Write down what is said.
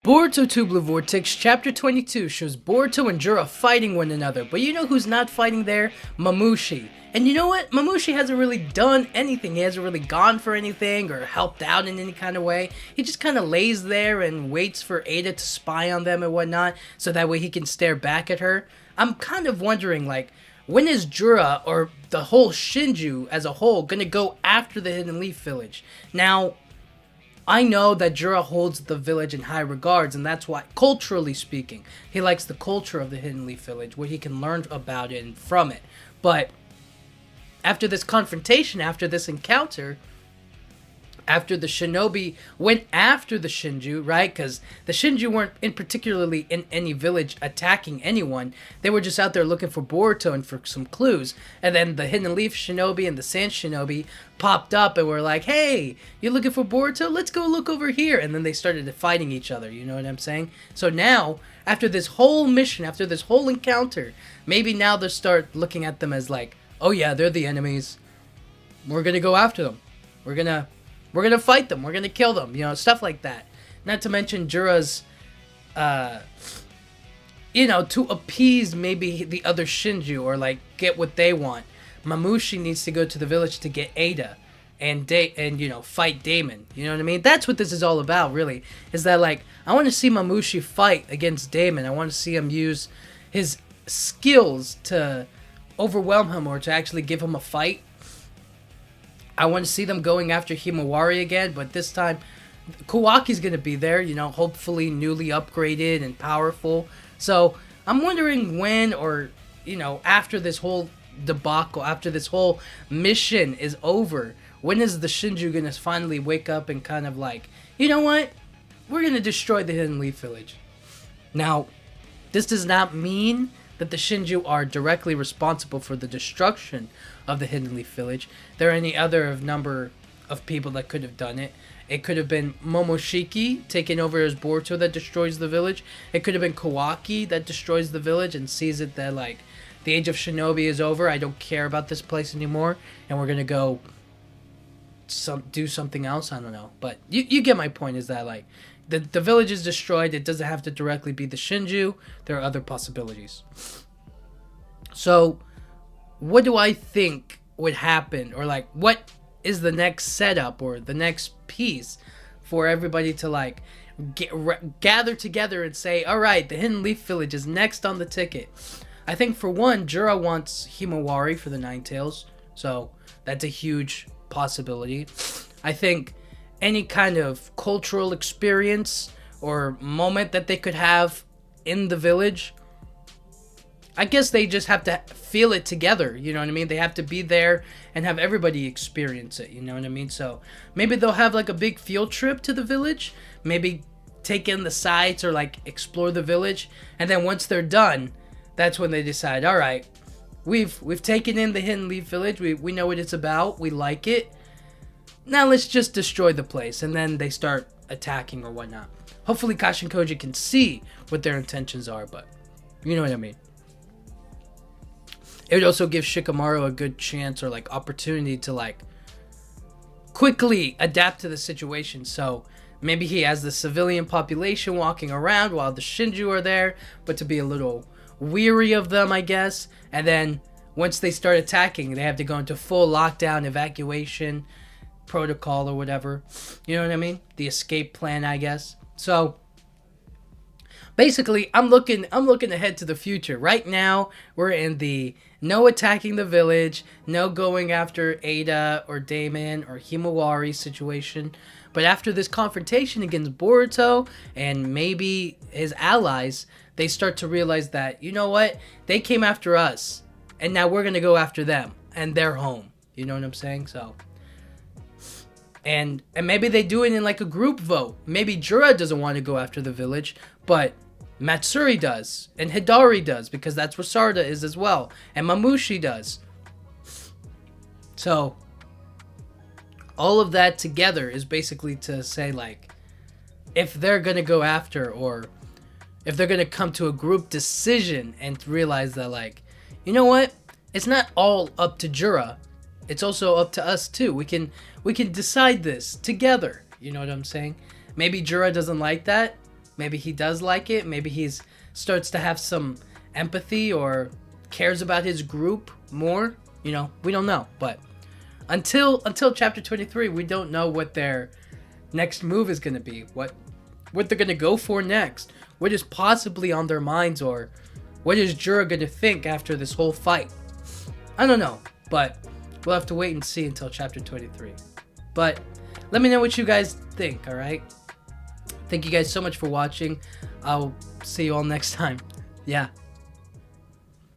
Boruto 2 Blue Vortex Chapter 22 shows Boruto and Jura fighting one another, but you know who's not fighting there? Mamushi. And you know what? Mamushi hasn't really done anything. He hasn't really gone for anything or helped out in any kind of way. He just kind of lays there and waits for Ada to spy on them and whatnot, so that way he can stare back at her. I'm kind of wondering, like, when is Jura or the whole Shinju as a whole gonna go after the Hidden Leaf Village? Now, I know that Jura holds the village in high regards, and that's why, culturally speaking, he likes the culture of the Hidden Leaf Village, where he can learn about it and from it. But after this confrontation, after this encounter, after the shinobi went after the Shinju, right? Because the Shinju weren't particularly in any village attacking anyone. They were just out there looking for Boruto and for some clues. And then the Hidden Leaf Shinobi and the Sand Shinobi popped up and were like, hey, you're looking for Boruto? Let's go look over here. And then they started fighting each other, you know what I'm saying? So now, after this whole mission, after this whole encounter, maybe now they'll start looking at them as like, oh yeah, they're the enemies. We're going to go after them. We're gonna fight them. We're gonna kill them. You know, stuff like that. Not to mention Jura's, to appease maybe the other Shinju or like get what they want. Mamushi needs to go to the village to get Ada and fight Damon. You know what I mean? That's what this is all about, really. Is that like I want to see Mamushi fight against Damon. I want to see him use his skills to overwhelm him or to actually give him a fight. I want to see them going after Himawari again, but this time Kawaki's going to be there, hopefully newly upgraded and powerful. So I'm wondering when after this whole debacle, after this whole mission is over, when is the Shinju going to finally wake up and kind of like, you know what? We're going to destroy the Hidden Leaf Village. Now, this does not mean that the Shinju are directly responsible for the destruction of the Hidden Leaf Village. There are any other number of people that could have done it. It could have been Momoshiki taking over as Boruto that destroys the village. It could have been Kawaki that destroys the village and sees it that like the age of Shinobi is over. I don't care about this place anymore, and we're gonna go do something else. I don't know, but you get my point. Is that like the village is destroyed? It doesn't have to directly be the Shinju. There are other possibilities. So, what do I think would happen, or like what is the next setup or the next piece for everybody to like gather together and say, all right, the Hidden Leaf Village is next on the ticket? I think for one, Jura wants Himawari for the Nine Tails, so that's a huge possibility. I think any kind of cultural experience or moment that they could have in the village, I guess they just have to feel it together, you know what I mean? They have to be there and have everybody experience it, you know what I mean? So maybe they'll have like a big field trip to the village, maybe take in the sights or like explore the village, and then once they're done, that's when they decide, all right, we've taken in the Hidden Leaf Village, we know what it's about, we like it, now let's just destroy the place, and then they start attacking or whatnot. Hopefully Kashin Koji can see what their intentions are, but you know what I mean. It would also give Shikamaru a good chance or like opportunity to like quickly adapt to the situation. So maybe he has the civilian population walking around while the Shinju are there, but to be a little weary of them, I guess. And then once they start attacking, they have to go into full lockdown, evacuation protocol or whatever. You know what I mean? The escape plan, I guess. So basically, I'm looking ahead to the future. Right now, we're in the no attacking the village, no going after Ada or Damon or Himawari situation. But after this confrontation against Boruto and maybe his allies, they start to realize that, you know what? They came after us, and now we're going to go after them and their home. You know what I'm saying? So, and maybe they do it in like a group vote. Maybe Jura doesn't want to go after the village, but Matsuri does, and Hidari does, because that's where Sarda is as well, and Mamushi does. So, all of that together is basically to say, like, if they're going to go after, or if they're going to come to a group decision and realize that, like, you know what? It's not all up to Jura. It's also up to us, too. We can decide this together. You know what I'm saying? Maybe Jura doesn't like that. Maybe he does like it. Maybe he's starts to have some empathy or cares about his group more. You know, we don't know. But until chapter 23, we don't know what their next move is going to be. What they're going to go for next. What is possibly on their minds, or what is Jura going to think after this whole fight? I don't know, but we'll have to wait and see until chapter 23. But let me know what you guys think, alright? Thank you guys so much for watching. I'll see you all next time. Yeah.